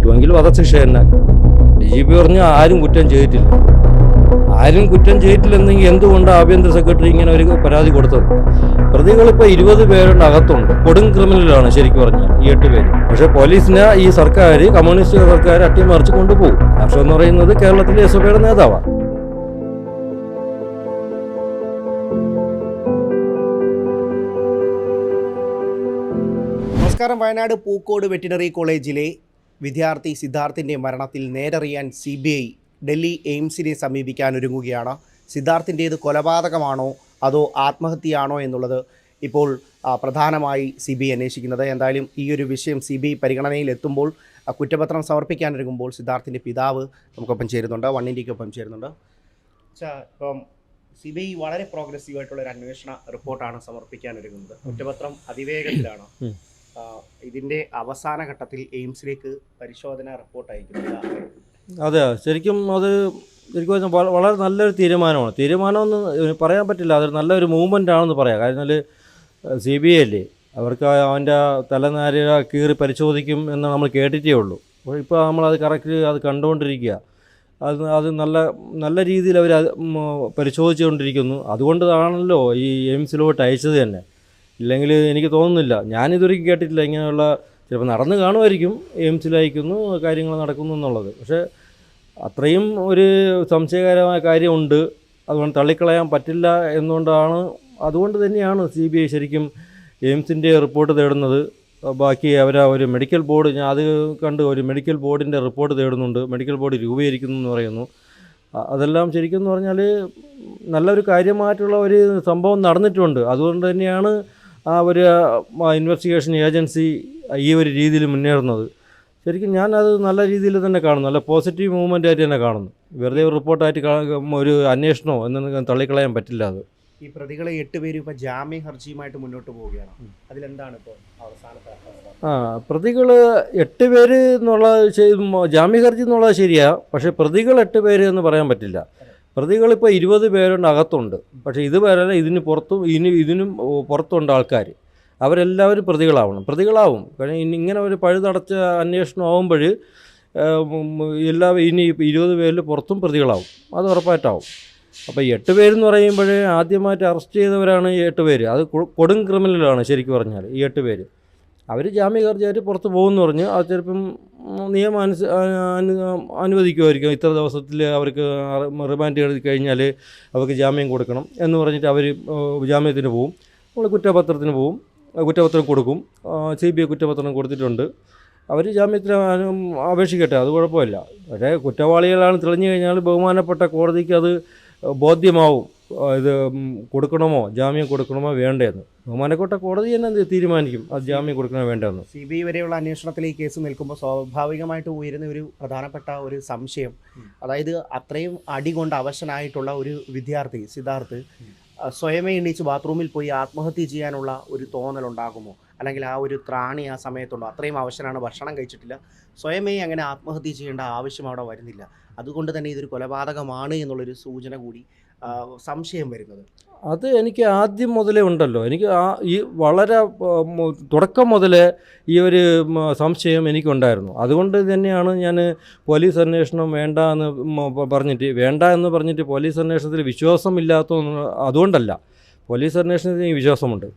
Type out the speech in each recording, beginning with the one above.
പറ്റുമെങ്കിൽ വധശിക്ഷ തന്നെ. DGP പറഞ്ഞു ആരും കുറ്റം ചെയ്തിട്ടില്ല. ആരും കുറ്റം ചെയ്തിട്ടില്ലെന്നെങ്കിൽ എന്തുകൊണ്ട് ആഭ്യന്തര സെക്രട്ടറി ഇങ്ങനെ ഒരു പരാതി കൊടുത്തത്? പ്രതികളിപ്പോൾ 20 പേരുടെ അകത്തുണ്ട്. കൊടും ക്രിമിനലാണ് ശരിക്കും പറഞ്ഞാൽ ഈ 8 പേര്. പക്ഷേ പോലീസിനെ ഈ സർക്കാർ, കമ്മ്യൂണിസ്റ്റ് സർക്കാർ അട്ടിമറിച്ച് കൊണ്ടുപോകും. ഹർഷ എന്ന് പറയുന്നത് കേരളത്തിലെ SFIയുടെ നേതാവാണ്. നമസ്കാരം. വയനാട് പൂക്കോട് വെറ്റിനറി കോളേജിലെ വിദ്യാർത്ഥി സിദ്ധാർത്ഥിൻ്റെ മരണത്തിൽ നേരറിയാൻ CBI ഡൽഹി എയിംസിനെ സമീപിക്കാനൊരുങ്ങുകയാണ്. സിദ്ധാർത്ഥിൻ്റേത് കൊലപാതകമാണോ അതോ ആത്മഹത്യയാണോ എന്നുള്ളത് ഇപ്പോൾ പ്രധാനമായി CBI അന്വേഷിക്കുന്നത്. എന്തായാലും ഈ ഒരു വിഷയം CBI പരിഗണനയിലെത്തുമ്പോൾ കുറ്റപത്രം സമർപ്പിക്കാനൊരുങ്ങുമ്പോൾ സിദ്ധാർത്ഥിൻ്റെ പിതാവ് നമുക്കൊപ്പം ചേരുന്നുണ്ട്, വൺ ഇന്ത്യക്കൊപ്പം ചേരുന്നുണ്ട്. ഇപ്പം CBI വളരെ പ്രോഗ്രസീവായിട്ടുള്ള ഒരു അന്വേഷണ റിപ്പോർട്ടാണ് സമർപ്പിക്കാനൊരുങ്ങുന്നത്. കുറ്റപത്രം അതിവേഗത്തിലാണ്. ഇതിൻ്റെ അവസാന ഘട്ടത്തിൽ എയിംസിലേക്ക് പരിശോധന റിപ്പോർട്ട് അയക്കുന്നത്. അതെ, ശരിക്കും വളരെ നല്ലൊരു തീരുമാനമാണ്. തീരുമാനമൊന്നും പറയാൻ പറ്റില്ല, അതൊരു നല്ലൊരു മൂവ്മെൻ്റ് ആണെന്ന് പറയാം. കാരണം CBI അല്ലേ, അവർക്ക് അവൻ്റെ തലനാരിഴ കീറി പരിശോധിക്കും എന്ന് നമ്മൾ കേട്ടിട്ടേ ഉള്ളൂ. അപ്പോൾ ഇപ്പോൾ നമ്മളത് കറക്റ്റ് അത് കണ്ടുകൊണ്ടിരിക്കുക. അത് നല്ല രീതിയിൽ അവർ പരിശോധിച്ചുകൊണ്ടിരിക്കുന്നു. അതുകൊണ്ടാണല്ലോ ഈ എയിംസിലോട്ട് അയച്ചത് തന്നെ. ഇല്ലെങ്കിൽ എനിക്ക് തോന്നുന്നില്ല, ഞാനിതുവരെയും കേട്ടിട്ടില്ല ഇങ്ങനെയുള്ള. ചിലപ്പോൾ നടന്ന് കാണുമായിരിക്കും, എയിംസിൽ അയക്കുന്നു, കാര്യങ്ങൾ നടക്കുന്നു എന്നുള്ളത്. പക്ഷേ അത്രയും ഒരു സംശയകരമായ കാര്യമുണ്ട്. അതുകൊണ്ട് തള്ളിക്കളയാൻ പറ്റില്ല അതുകൊണ്ട് തന്നെയാണ് CBI ശരിക്കും എയിംസിൻ്റെ റിപ്പോർട്ട് തേടുന്നത്. ബാക്കി ഒരു മെഡിക്കൽ ബോർഡ്, ഞാൻ അത് കണ്ട്, ഒരു മെഡിക്കൽ ബോർഡിൻ്റെ റിപ്പോർട്ട് തേടുന്നുണ്ട്. മെഡിക്കൽ ബോർഡ് രൂപീകരിക്കുന്നു എന്ന് പറയുന്നു. അതെല്ലാം ശരിക്കും എന്ന് പറഞ്ഞാൽ നല്ലൊരു കാര്യമായിട്ടുള്ള ഒരു സംഭവം നടന്നിട്ടുണ്ട്. അതുകൊണ്ട് തന്നെയാണ് ഒരു ഇൻവെസ്റ്റിഗേഷൻ ഏജൻസി ഈ ഒരു രീതിയിൽ മുന്നേറുന്നത്. ശരിക്കും ഞാനത് നല്ല രീതിയിൽ തന്നെ കാണുന്നു, നല്ല പോസിറ്റീവ് മൂവ്മെൻ്റ് ആയിട്ട് തന്നെ കാണുന്നു. വെറുതെ ഒരു റിപ്പോർട്ടായിട്ട് ഒരു അന്വേഷണമോ എന്നൊന്നും തള്ളിക്കളയാൻ പറ്റില്ല. അത് ഈ പ്രതികളെ 8 പേരും ഇപ്പോൾ ജാമ്യ ഹർജിയുമായിട്ട് മുന്നോട്ട് പോവുകയാണ്. അതിലെന്താണ് ഇപ്പോൾ അവസാനത്തെ? പ്രതികൾ 8 പേര് എന്നുള്ള ജാമ്യ ഹർജി എന്നുള്ളത് ശരിയാണ്. പക്ഷേ പ്രതികൾ 8 പേര് എന്ന് പറയാൻ പറ്റില്ല. പ്രതികളിപ്പോൾ 20 പേരുടെ അകത്തുണ്ട്. പക്ഷേ ഇതുവരെ ഇതിനും പുറത്തുണ്ട് ആൾക്കാർ. അവരെല്ലാവരും പ്രതികളാവും. കാരണം ഇങ്ങനെ ഒരു പഴുതടച്ച അന്വേഷണം ആകുമ്പോൾ ഇനി 20 പേരിൽ പുറത്തും പ്രതികളാവും, അത് ഉറപ്പായിട്ടാവും. അപ്പോൾ 8 പേരെന്ന് പറയുമ്പോൾ ആദ്യമായിട്ട് അറസ്റ്റ് ചെയ്തവരാണ് ഈ 8 പേര്. അത് കൊടും ക്രിമിനലാണ് ശരിക്കും പറഞ്ഞാൽ ഈ 8 പേര്. അവർ ജാമ്യ ഹർജിയായിട്ട് പുറത്ത് പോകുമെന്ന് പറഞ്ഞ് അത് ചിലപ്പം നിയമം അനുവദിക്കുമായിരിക്കും. ഇത്ര ദിവസത്തിൽ അവർക്ക് റിമാൻഡ് ചെയ്ത് കഴിഞ്ഞാൽ അവർക്ക് ജാമ്യം കൊടുക്കണം എന്ന് പറഞ്ഞിട്ട് അവർ ജാമ്യത്തിന് പോവും. നമ്മൾ കുറ്റപത്രത്തിന് പോവും, കുറ്റപത്രം കൊടുക്കും. CBI കുറ്റപത്രം കൊടുത്തിട്ടുണ്ട്. അവർ ജാമ്യത്തിന് അപേക്ഷിക്കട്ടെ, അത് കുഴപ്പമില്ല. പക്ഷേ കുറ്റവാളികളാണ് തെളിഞ്ഞു കഴിഞ്ഞാൽ ബഹുമാനപ്പെട്ട കോടതിക്ക് അത് ബോധ്യമാവും, ഇത് കൊടുക്കണമോ, ജാമ്യം കൊടുക്കണമോ വേണ്ടതെന്ന്. ബഹുമാനപ്പെട്ട കോടതി തന്നെ തീരുമാനിക്കും അത് ജാമ്യം കൊടുക്കണോ വേണ്ടതെന്ന്. CBI വരെയുള്ള അന്വേഷണത്തിൽ ഈ കേസ് നിൽക്കുമ്പോൾ സ്വാഭാവികമായിട്ട് ഉയരുന്ന ഒരു പ്രധാനപ്പെട്ട ഒരു സംശയം, അതായത് അത്രയും അടി കൊണ്ട് അവശനായിട്ടുള്ള ഒരു വിദ്യാർത്ഥി സിദ്ധാർത്ഥ് സ്വയമേ എണീച്ച് ബാത്റൂമിൽ പോയി ആത്മഹത്യ ചെയ്യാനുള്ള ഒരു തോന്നലുണ്ടാകുമോ? അല്ലെങ്കിൽ ആ ഒരു ത്രാണി ആ സമയത്തുണ്ടോ? അത്രയും അവശനാണ്, ഭക്ഷണം കഴിച്ചിട്ടില്ല, സ്വയമേ അങ്ങനെ ആത്മഹത്യ ചെയ്യേണ്ട ആവശ്യം അവിടെ വരുന്നില്ല. അതുകൊണ്ട് തന്നെ ഇതൊരു കൊലപാതകമാണ് എന്നുള്ളൊരു സൂചന കൂടി സംശയം വരുന്നത്. അത് എനിക്ക് ആദ്യം മുതലേ ഉണ്ടല്ലോ. എനിക്ക് ഈ വളരെ തുടക്കം മുതലേ ഈ ഒരു സംശയം എനിക്കുണ്ടായിരുന്നു. അതുകൊണ്ട് തന്നെയാണ് ഞാൻ പോലീസ് അന്വേഷണം വേണ്ട എന്ന് പറഞ്ഞിട്ട് പോലീസ് അന്വേഷണത്തിൽ വിശ്വാസമില്ലാത്ത, അതുകൊണ്ടല്ല, പോലീസ് അന്വേഷണത്തിന് വിശ്വാസമുണ്ട്.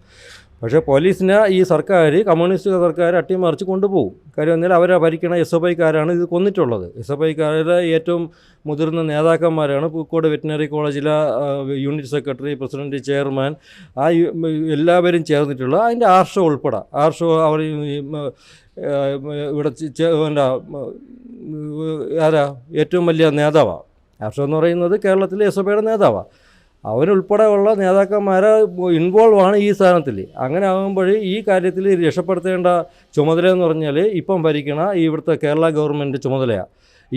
പക്ഷേ പോലീസിനെ ഈ സർക്കാർ, കമ്മ്യൂണിസ്റ്റ് സർക്കാർ അട്ടിമറിച്ച് കൊണ്ടുപോകും. കാര്യം എന്നാൽ അവരെ ഭരിക്കണ SFIക്കാരാണ് ഇത് കൊന്നിട്ടുള്ളത്. SFIക്കാരുടെ ഏറ്റവും മുതിർന്ന നേതാക്കന്മാരാണ് പൂക്കോട് വെറ്റിനറി കോളേജിലെ യൂണിറ്റ് സെക്രട്ടറി, പ്രസിഡൻറ്റ്, ചെയർമാൻ, എല്ലാവരും ചേർന്നിട്ടുള്ള അതിൻ്റെ ആർഷോ ഉൾപ്പെടെ. അവർ ഇവിടെ ഏറ്റവും വലിയ നേതാവാണ്. ആർഷോ എന്ന് പറയുന്നത് കേരളത്തിലെ SFIയുടെ നേതാവാണ്. അവരുൾപ്പെടെയുള്ള നേതാക്കന്മാരെ ഇൻവോൾവ് ആണ് ഈ സ്ഥാനത്തിൽ. അങ്ങനെ ആകുമ്പോൾ ഈ കാര്യത്തിൽ രക്ഷപ്പെടുത്തേണ്ട ചുമതല എന്ന് പറഞ്ഞാൽ ഇപ്പം ഭരിക്കണ ഇവിടുത്തെ കേരള ഗവൺമെൻറ് ചുമതലയാണ്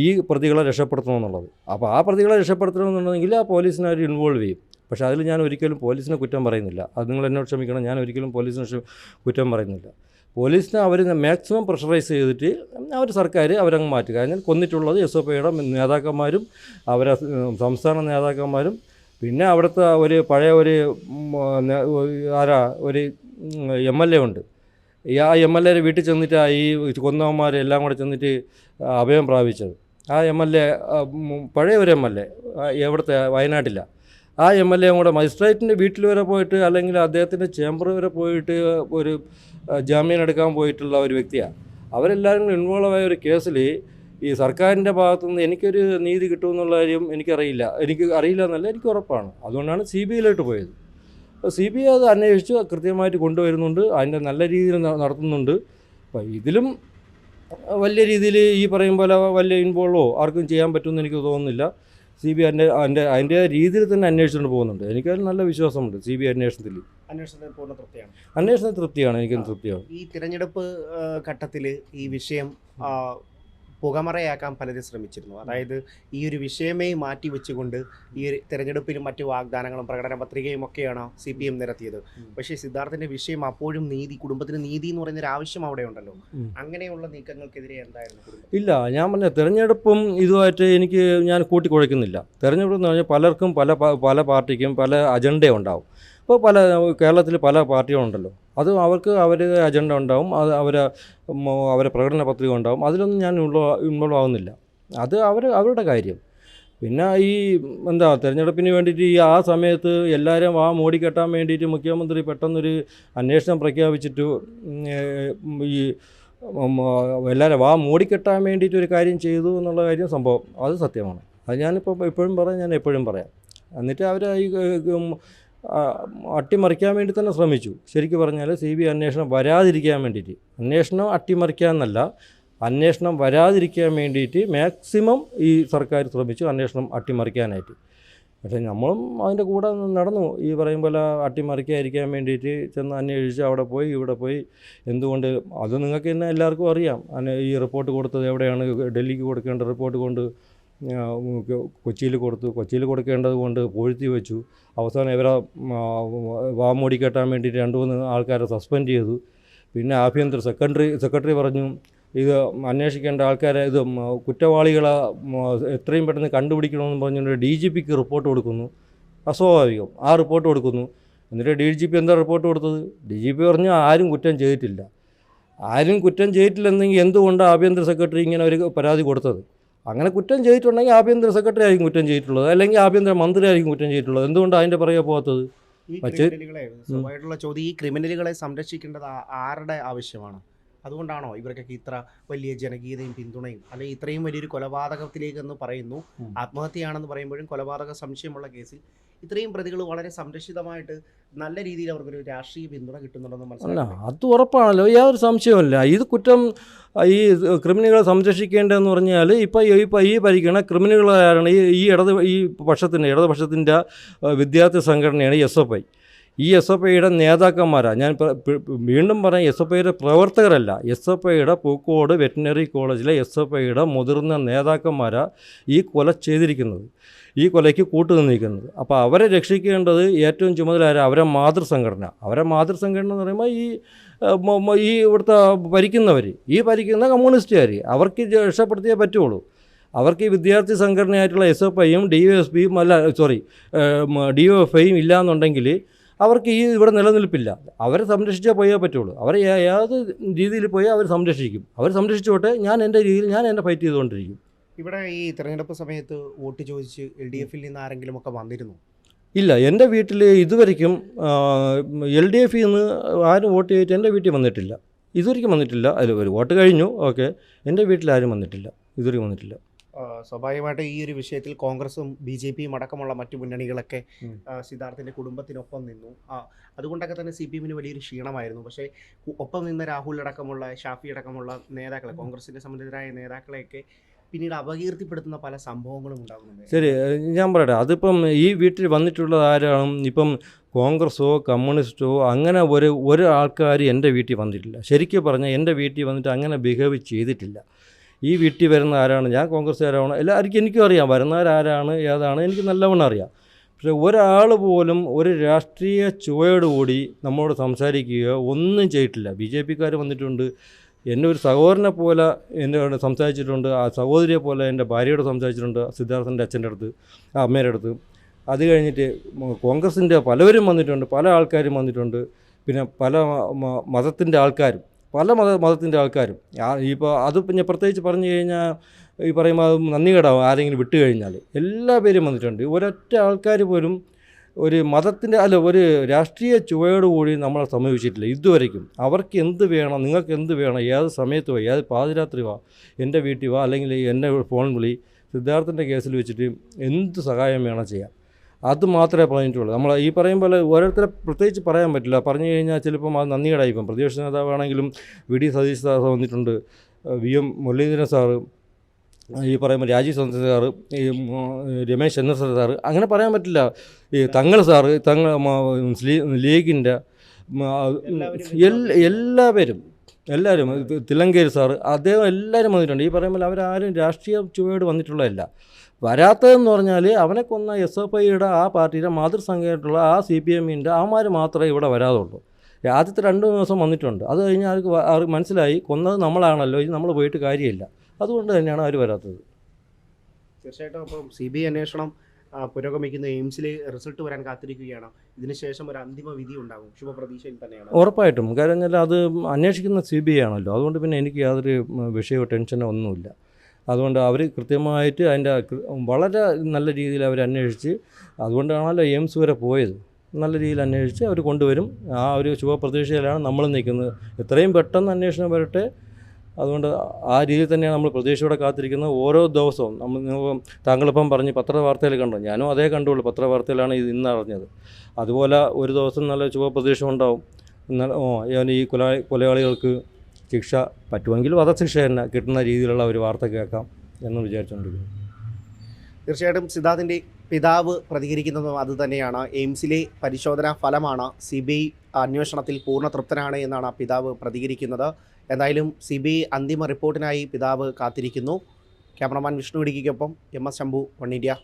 ഈ പ്രതികളെ രക്ഷപ്പെടുത്തണമെന്നുള്ളത്. അപ്പോൾ ആ പ്രതികളെ രക്ഷപ്പെടുത്തണമെന്നുണ്ടെങ്കിൽ ആ പോലീസിനെ അവർ ഇൻവോൾവ് ചെയ്യും. പക്ഷേ അതിൽ ഞാൻ ഒരിക്കലും പോലീസിനെ കുറ്റം പറയുന്നില്ല. അത് നിങ്ങൾ എന്നോട് ക്ഷമിക്കണം, ഞാൻ ഒരിക്കലും പോലീസിനെ കുറ്റം പറയുന്നില്ല. പോലീസിനെ അവർ മാക്സിമം പ്രഷറൈസ് ചെയ്തിട്ട് സർക്കാർ അവരങ്ങ് മാറ്റുക. കാരണം കൊന്നിട്ടുള്ളത് SFIയുടെ നേതാക്കന്മാരും അവരെ സംസ്ഥാന നേതാക്കന്മാരും പിന്നെ അവിടുത്തെ ഒരു പഴയ ഒരു MLA ഉണ്ട്, ആ എം എൽ എയുടെ വീട്ടിൽ ചെന്നിട്ടാണ് ഈ കൊന്നവന്മാരെല്ലാം കൂടെ ചെന്നിട്ട് അഭയം പ്രാപിച്ചത്. ആ എം എൽ എ പഴയ ഒരു എം എൽ എ എവിടുത്തെ വയനാട്ടില്ല. ആ എം എൽ എ കൂടെ മജിസ്ട്രേറ്റിൻ്റെ വീട്ടിൽ വരെ പോയിട്ട് അല്ലെങ്കിൽ അദ്ദേഹത്തിൻ്റെ ചേംബർ വരെ പോയിട്ട് ഒരു ജാമ്യം എടുക്കാൻ പോയിട്ടുള്ള ഒരു വ്യക്തിയാണ്. അവരെല്ലാവരും ഇൻവോൾവ് ആയ ഒരു കേസിൽ ഈ സർക്കാരിൻ്റെ ഭാഗത്തുനിന്ന് എനിക്കൊരു നീതി കിട്ടുമെന്നുള്ള കാര്യം അറിയില്ല എന്നല്ല, എനിക്ക് ഉറപ്പാണ്. അതുകൊണ്ടാണ് CBIയിലോട്ട് പോയത്. CBI അത് അന്വേഷിച്ച് കൃത്യമായിട്ട് കൊണ്ടുവരുന്നുണ്ട്, അതിൻ്റെ നല്ല രീതിയിൽ നടത്തുന്നുണ്ട്. അപ്പോൾ ഇതിലും വലിയ രീതിയിൽ ഈ പറയും പോലെ വലിയ ഇൻവോൾവോ ആർക്കും ചെയ്യാൻ പറ്റുമെന്ന് എനിക്ക് തോന്നുന്നില്ല. CBI അതിൻ്റെ രീതിയിൽ തന്നെ അന്വേഷിച്ചുകൊണ്ട് പോകുന്നുണ്ട്. എനിക്കതിൽ നല്ല വിശ്വാസമുണ്ട്. CBI അന്വേഷണത്തിൽ പൂർണ്ണ തൃപ്തിയാണ്. അന്വേഷണ തൃപ്തിയാണ്, എനിക്കും തൃപ്തിയാണ്. ഈ തിരഞ്ഞെടുപ്പ് ഘട്ടത്തിൽ ഈ വിഷയം പുകമറയാക്കാൻ പലരും ശ്രമിച്ചിരുന്നു. അതായത് ഈ ഒരു വിഷയമേ മാറ്റി വെച്ചുകൊണ്ട് ഈ ഒരു തിരഞ്ഞെടുപ്പിലും മറ്റു വാഗ്ദാനങ്ങളും പ്രകടന പത്രികയും ഒക്കെയാണ് CPM നിരത്തിയത്. പക്ഷേ സിദ്ധാർത്ഥിന്റെ വിഷയം അപ്പോഴും കുടുംബത്തിന് നീതി എന്ന് പറയുന്നൊരു ആവശ്യം അവിടെ ഉണ്ടല്ലോ. അങ്ങനെയുള്ള നീക്കങ്ങൾക്കെതിരെ എന്തായിരുന്നു? ഇല്ല, ഞാൻ പറഞ്ഞ തിരഞ്ഞെടുപ്പും ഇതുമായിട്ട് ഞാൻ കൂട്ടിക്കുഴയ്ക്കുന്നില്ല. തിരഞ്ഞെടുപ്പ് എന്ന് പറഞ്ഞാൽ പലർക്കും പല പാർട്ടിക്കും പല അജണ്ട ഉണ്ടാവും. ഇപ്പോൾ കേരളത്തിൽ പല പാർട്ടികളുണ്ടല്ലോ, അത് അവർക്ക് അവരുടെ അജണ്ട ഉണ്ടാവും, അത് അവരെ പ്രകടന പത്രിക ഉണ്ടാവും. അതിലൊന്നും ഞാൻ ഇൻവോൾവ് ആവുന്നില്ല. അത് അവരുടെ കാര്യം. പിന്നെ തിരഞ്ഞെടുപ്പിന് വേണ്ടിയിട്ട് ആ സമയത്ത് എല്ലാവരും മൂടിക്കെട്ടാൻ വേണ്ടിയിട്ട് മുഖ്യമന്ത്രി പെട്ടെന്നൊരു അന്വേഷണം പ്രഖ്യാപിച്ചിട്ട് ഈ എല്ലാവരും മൂടിക്കെട്ടാൻ വേണ്ടിയിട്ട് ഒരു കാര്യം ചെയ്തു എന്നുള്ള കാര്യം സംഭവം അത് സത്യമാണ്. അത് ഞാനിപ്പോൾ ഞാൻ എപ്പോഴും പറയാം. എന്നിട്ട് അവർ അട്ടിമറിക്കാൻ വേണ്ടി തന്നെ ശ്രമിച്ചു. ശരിക്കും പറഞ്ഞാൽ CBI അന്വേഷണം വരാതിരിക്കാൻ വേണ്ടിയിട്ട്, അന്വേഷണം അട്ടിമറിക്കാൻ എന്നല്ല, അന്വേഷണം വരാതിരിക്കാൻ വേണ്ടിയിട്ട് മാക്സിമം ഈ സർക്കാർ ശ്രമിച്ചു അന്വേഷണം അട്ടിമറിക്കാനായിട്ട്. പക്ഷേ നമ്മളും അതിൻ്റെ കൂടെ നടന്നു. ഈ പറയും പോലെ അട്ടിമറിക്കാതിരിക്കാൻ വേണ്ടിയിട്ട് ചെന്ന് അന്വേഷിച്ച് അവിടെ പോയി ഇവിടെ പോയി. എന്തുകൊണ്ട് അത് നിങ്ങൾക്ക് തന്നെ എല്ലാവർക്കും അറിയാം. ഈ റിപ്പോർട്ട് കൊടുത്തത് എവിടെയാണ്? ഡൽഹിക്ക് കൊടുക്കേണ്ട റിപ്പോർട്ട് കൊണ്ട് കൊച്ചിയിൽ കൊടുക്കേണ്ടത് കൊണ്ട് പൂഴ്ത്തി വെച്ചു. അവസാനം ഇവരെ വാമൂടി കെട്ടാൻ വേണ്ടിയിട്ട് 2-3 ആൾക്കാരെ സസ്പെൻഡ് ചെയ്തു. പിന്നെ ആഭ്യന്തര സെക്രട്ടറി പറഞ്ഞു ഇത് അന്വേഷിക്കേണ്ട ആൾക്കാരെ കുറ്റവാളികളെ എത്രയും പെട്ടെന്ന് കണ്ടുപിടിക്കണമെന്ന് പറഞ്ഞുകൊണ്ട് DGPക്ക് റിപ്പോർട്ട് കൊടുക്കുന്നു. അസ്വാഭാവികം. ആ റിപ്പോർട്ട് കൊടുക്കുന്നു. എന്നിട്ട് DGP എന്താ റിപ്പോർട്ട് കൊടുത്തത്? DGP പറഞ്ഞു ആരും കുറ്റം ചെയ്തിട്ടില്ല. ആരും കുറ്റം ചെയ്തിട്ടില്ലെന്നെങ്കിൽ എന്തുകൊണ്ടാണ് ആഭ്യന്തര സെക്രട്ടറി ഇങ്ങനെ ഒരു പരാതി കൊടുത്തത്? അങ്ങനെ കുറ്റം ചെയ്തിട്ടുണ്ടെങ്കിൽ ആഭ്യന്തര സെക്രട്ടറി ആയിരിക്കും കുറ്റം ചെയ്തിട്ടുള്ളത്, അല്ലെങ്കിൽ ആഭ്യന്തര മന്ത്രി ആയിരിക്കും കുറ്റം ചെയ്തിട്ടുള്ളത്. എന്തുകൊണ്ടാണ് അതിൻ്റെ പുറകെ പോകാത്തത്? ചോദ്യം, ഈ ക്രിമിനലുകളെ സംരക്ഷിക്കേണ്ടത് ആരുടെ ആവശ്യമാണ്? അതുകൊണ്ടാണോ ഇവർക്കൊക്കെ ഇത്ര വലിയ ജനകീയതയും പിന്തുണയും? അല്ലെങ്കിൽ ഇത്രയും വലിയൊരു കൊലപാതകത്തിലേക്കെന്ന് പറയുന്നു, ആത്മഹത്യയാണെന്ന് പറയുമ്പോഴും കൊലപാതക സംശയമുള്ള കേസിൽ ഇത്രയും പ്രതികൾ വളരെ സംരക്ഷിതമായിട്ട് നല്ല രീതിയിൽ അവർക്കൊരു രാഷ്ട്രീയ പിന്തുണ കിട്ടുന്നുണ്ടെന്ന് മനസ്സിലാക്കാം. അത് ഉറപ്പാണല്ലോ, യാതൊരു സംശയവുമില്ല. ഇത് കുറ്റം ഈ ക്രിമിനലുകളെ സംരക്ഷിക്കേണ്ടതെന്ന് പറഞ്ഞാൽ ഇപ്പോൾ ഈ ഭരിക്കണ ക്രിമിനലുകളാരാണ്? ഇടതുപക്ഷത്തിൻ്റെ വിദ്യാർത്ഥി സംഘടനയാണ് SFI. ഈ SFIയുടെ നേതാക്കന്മാരാണ്. ഞാൻ വീണ്ടും പറയാം, SFIയുടെ പ്രവർത്തകരല്ല, SFIയുടെ പൂക്കോട് വെറ്റിനറി കോളേജിലെ SFIയുടെ മുതിർന്ന നേതാക്കന്മാരാണ് ഈ കൊല ചെയ്തിരിക്കുന്നത്, ഈ കൊലയ്ക്ക് കൂട്ടുനിന്നിരിക്കുന്നത്. അപ്പോൾ അവരെ രക്ഷിക്കേണ്ടത് ഏറ്റവും ചുമതല അവരെ മാതൃസംഘടന എന്ന് പറയുമ്പോൾ ഈ ഇവിടുത്തെ ഭരിക്കുന്ന കമ്മ്യൂണിസ്റ്റുകാർ, അവർക്ക് രക്ഷപ്പെടുത്തിയേ പറ്റുള്ളൂ. അവർക്ക് ഈ വിദ്യാർത്ഥി സംഘടനയായിട്ടുള്ള SFIയും DYFIയും ഇല്ലയെന്നുണ്ടെങ്കിൽ അവർക്ക് ഇവിടെ നിലനിൽപ്പില്ല. അവരെ സംരക്ഷിച്ചേ പോയേ പറ്റുള്ളൂ. അവരെ ഏത് രീതിയിൽ പോയി അവർ സംരക്ഷിക്കും. അവർ സംരക്ഷിച്ചോട്ടെ, ഞാൻ എൻ്റെ രീതിയിൽ എൻ്റെ ഫൈറ്റ് ചെയ്തുകൊണ്ടിരിക്കും. ഇവിടെ ഈ തിരഞ്ഞെടുപ്പ് സമയത്ത് വോട്ട് ചോദിച്ച് LDFിൽ നിന്ന് ആരെങ്കിലും ഒക്കെ വന്നിരുന്നു? ഇല്ല, എൻ്റെ വീട്ടിൽ ഇതുവരെയ്ക്കും LDFിൽ നിന്ന് ആരും വോട്ട് ചെയ്തിട്ട് എൻ്റെ വീട്ടിൽ വന്നിട്ടില്ല. ഇതുവരെയ്ക്കും വന്നിട്ടില്ല. അതിൽ ഒരു വോട്ട് കഴിഞ്ഞു, ഓക്കെ. എൻ്റെ വീട്ടിൽ ആരും വന്നിട്ടില്ല, ഇതുവരെയും വന്നിട്ടില്ല. സ്വാഭാവികമായിട്ട് ഈ ഒരു വിഷയത്തിൽ കോൺഗ്രസും BJPയും അടക്കമുള്ള മറ്റു മുന്നണികളൊക്കെ സിദ്ധാർത്ഥിൻ്റെ കുടുംബത്തിനൊപ്പം നിന്നു. അതുകൊണ്ടൊക്കെ തന്നെ CPMന് വലിയൊരു ക്ഷീണമായിരുന്നു. പക്ഷേ ഒപ്പം നിന്ന രാഹുൽ അടക്കമുള്ള ഷാഫി അടക്കമുള്ള നേതാക്കളെ, കോൺഗ്രസിൻ്റെ സംബന്ധിതരായ നേതാക്കളെയൊക്കെ പിന്നീട് അപകീർത്തിപ്പെടുത്തുന്ന പല സംഭവങ്ങളും ഉണ്ടാകുന്നുണ്ട്. ശരി, ഞാൻ പറയട്ടെ. അതിപ്പം ഈ വീട്ടിൽ വന്നിട്ടുള്ളത് ആരാണ്? ഇപ്പം കോൺഗ്രസോ കമ്മ്യൂണിസ്റ്റോ അങ്ങനെ ഒരു ആൾക്കാർ എൻ്റെ വീട്ടിൽ വന്നിട്ടില്ല. ശരിക്കും പറഞ്ഞാൽ എൻ്റെ വീട്ടിൽ വന്നിട്ട് അങ്ങനെ ബിഹേവ് ചെയ്തിട്ടില്ല. ഈ വീട്ടിൽ വരുന്ന ആരാണ്? ഞാൻ കോൺഗ്രസ്സുകാരാണ്, എല്ലാവർക്കും എനിക്കും അറിയാം. വരുന്നവരാരാണ് ഏതാണ് എനിക്ക് നല്ലവണ്ണം അറിയാം. പക്ഷേ ഒരാൾ പോലും ഒരു രാഷ്ട്രീയ ചുവയോടുകൂടി നമ്മളോട് സംസാരിക്കുകയോ ഒന്നും ചെയ്തിട്ടില്ല. BJPക്കാർ വന്നിട്ടുണ്ട്, എൻ്റെ ഒരു സഹോദരനെ പോലെ എന്നോട് സംസാരിച്ചിട്ടുണ്ട്, ആ സഹോദരിയെ പോലെ എൻ്റെ ഭാര്യയോട് സംസാരിച്ചിട്ടുണ്ട്, സിദ്ധാർത്ഥൻ്റെ അച്ഛൻ്റെ അടുത്ത്, അമ്മയുടെ അടുത്ത്. അത് കഴിഞ്ഞിട്ട് കോൺഗ്രസിൻ്റെ പലവരും വന്നിട്ടുണ്ട്, പല ആൾക്കാരും വന്നിട്ടുണ്ട്. പിന്നെ പല മതത്തിൻ്റെ ആൾക്കാരും, പല മതത്തിൻ്റെ ആൾക്കാരും ഇപ്പോൾ അത് പിന്നെ പ്രത്യേകിച്ച് പറഞ്ഞു കഴിഞ്ഞാൽ ഈ പറയുമ്പോൾ അത് നന്ദി കേടാവും ആരെങ്കിലും വിട്ട് കഴിഞ്ഞാൽ. എല്ലാ പേരും വന്നിട്ടുണ്ട്. ഒരൊറ്റ ആൾക്കാർ പോലും ഒരു മതത്തിൻ്റെ ഒരു രാഷ്ട്രീയ ചുവയോടുകൂടി നമ്മളെ സമീപിച്ചിട്ടില്ല ഇതുവരയ്ക്കും. അവർക്ക് എന്ത് വേണം, നിങ്ങൾക്ക് എന്ത് വേണം, ഏത് സമയത്ത് വാ, ഏത് പാതിരാത്രി വാ, എൻ്റെ വീട്ടിൽ വാ, അല്ലെങ്കിൽ എന്നെ ഫോൺ വിളി, സിദ്ധാർത്ഥൻ്റെ കേസിൽ വെച്ചിട്ട് എന്ത് സഹായം വേണം ചെയ്യാം. അത് മാത്രമേ പറഞ്ഞിട്ടുള്ളൂ. നമ്മൾ ഈ പറയും പോലെ ഓരോരുത്തരെ പ്രത്യേകിച്ച് പറയാൻ പറ്റില്ല. പറഞ്ഞു കഴിഞ്ഞാൽ ചിലപ്പം അത് നന്ദികേടായി. ഇപ്പം പ്രതിപക്ഷ നേതാവാണെങ്കിലും വി.ഡി. സതീശ് സാർ വന്നിട്ടുണ്ട്, വി.എം. മുരളീധരൻ സാറ്, ഈ പറയുമ്പോൾ രാജീവ് ചന്ദ്രൻ സാറ്, ഈ രമേശ് ചെന്നിത്തല സാറ്, അങ്ങനെ പറയാൻ പറ്റില്ല. ഈ തങ്ങൾ സാറ്, ലീഗിൻ്റെ എല്ലാവരും തിലങ്കേരി സാറ്, അദ്ദേഹം എല്ലാവരും വന്നിട്ടുണ്ട്. ഈ പറയുമ്പോൾ അവരാരും രാഷ്ട്രീയ ചുവയോട് വന്നിട്ടുള്ളതല്ല. വരാത്തതെന്ന് പറഞ്ഞാൽ അവനെ കൊന്ന SFIയുടെ ആ പാർട്ടിയുടെ മാതൃസംഘമായിട്ടുള്ള ആ CPMൻ്റെ അവന്മാർ മാത്രമേ ഇവിടെ വരാതുള്ളൂ. ആദ്യത്തെ 2 ദിവസം വന്നിട്ടുണ്ട്. അത് കഴിഞ്ഞാൽ അവർക്ക് മനസ്സിലായി കൊന്നത് നമ്മളാണല്ലോ, ഇത് നമ്മൾ പോയിട്ട് കാര്യമില്ല. അതുകൊണ്ട് തന്നെയാണ് അവർ വരാത്തത്. തീർച്ചയായിട്ടും. അപ്പം CBI അന്വേഷണം പുരോഗമിക്കുന്ന, എയിംസിൽ റിസൾട്ട് വരാൻ കാത്തിരിക്കുകയാണ്. ഇതിനുശേഷം ഒരു അന്തിമ വിധി ഉണ്ടാകും, ശുഭപ്രതീക്ഷയിൽ തന്നെയാണ്. ഉറപ്പായിട്ടും. കാരണം വെച്ചാൽ അത് അന്വേഷിക്കുന്ന CBI ആണല്ലോ. അതുകൊണ്ട് പിന്നെ എനിക്ക് യാതൊരു വിഷയമോ ടെൻഷനോ ഒന്നുമില്ല. അതുകൊണ്ട് അവർ കൃത്യമായിട്ട് അതിൻ്റെ വളരെ നല്ല രീതിയിൽ അവർ അന്വേഷിച്ച്, അതുകൊണ്ടാണല്ലോ എയിംസ് വരെ പോയത്. നല്ല രീതിയിൽ അന്വേഷിച്ച് അവർ കൊണ്ടുവരും. ആ ഒരു ശുഭപ്രതീക്ഷയിലാണ് നമ്മൾ നിൽക്കുന്നത്. എത്രയും പെട്ടെന്ന് അന്വേഷണം വരട്ടെ. അതുകൊണ്ട് ആ രീതിയിൽ തന്നെയാണ് നമ്മൾ പ്രതീക്ഷയോടെ കാത്തിരിക്കുന്നത്. ഓരോ ദിവസവും താങ്കളിപ്പം പറഞ്ഞ് പത്രവാർത്തയിൽ കണ്ടു, ഞാനും അതേ കണ്ടുള്ളൂ. പത്രവാർത്തയിലാണ് ഇത് ഇന്ന് അറിഞ്ഞത്. അതുപോലെ ഒരു ദിവസം നല്ല ശുഭപ്രതീക്ഷ ഉണ്ടാവും. എന്നാൽ ഈ കൊലയാളികൾക്ക് ശിക്ഷ പറ്റുമെങ്കിൽ വധശിക്ഷ തന്നെ കിട്ടുന്ന രീതിയിലുള്ള ഒരു വാർത്ത കേൾക്കാം എന്ന് വിചാരിച്ചുകൊണ്ടിരിക്കുന്നു. തീർച്ചയായിട്ടും സിദ്ധാർത്ഥിൻ്റെ പിതാവ് പ്രതികരിക്കുന്നതും അതുതന്നെയാണ്. എയിംസിലെ പരിശോധനാ ഫലമാണ് CBI അന്വേഷണത്തിൽ പൂർണ്ണ തൃപ്തനാണ് എന്നാണ് പിതാവ് പ്രതികരിക്കുന്നത്. എന്തായാലും CBI അന്തിമ റിപ്പോർട്ടിനായി പിതാവ് കാത്തിരിക്കുന്നു. ക്യാമറമാൻ വിഷ്ണു ഇടുക്കിക്കൊപ്പം MS ശംഭു, 1 India.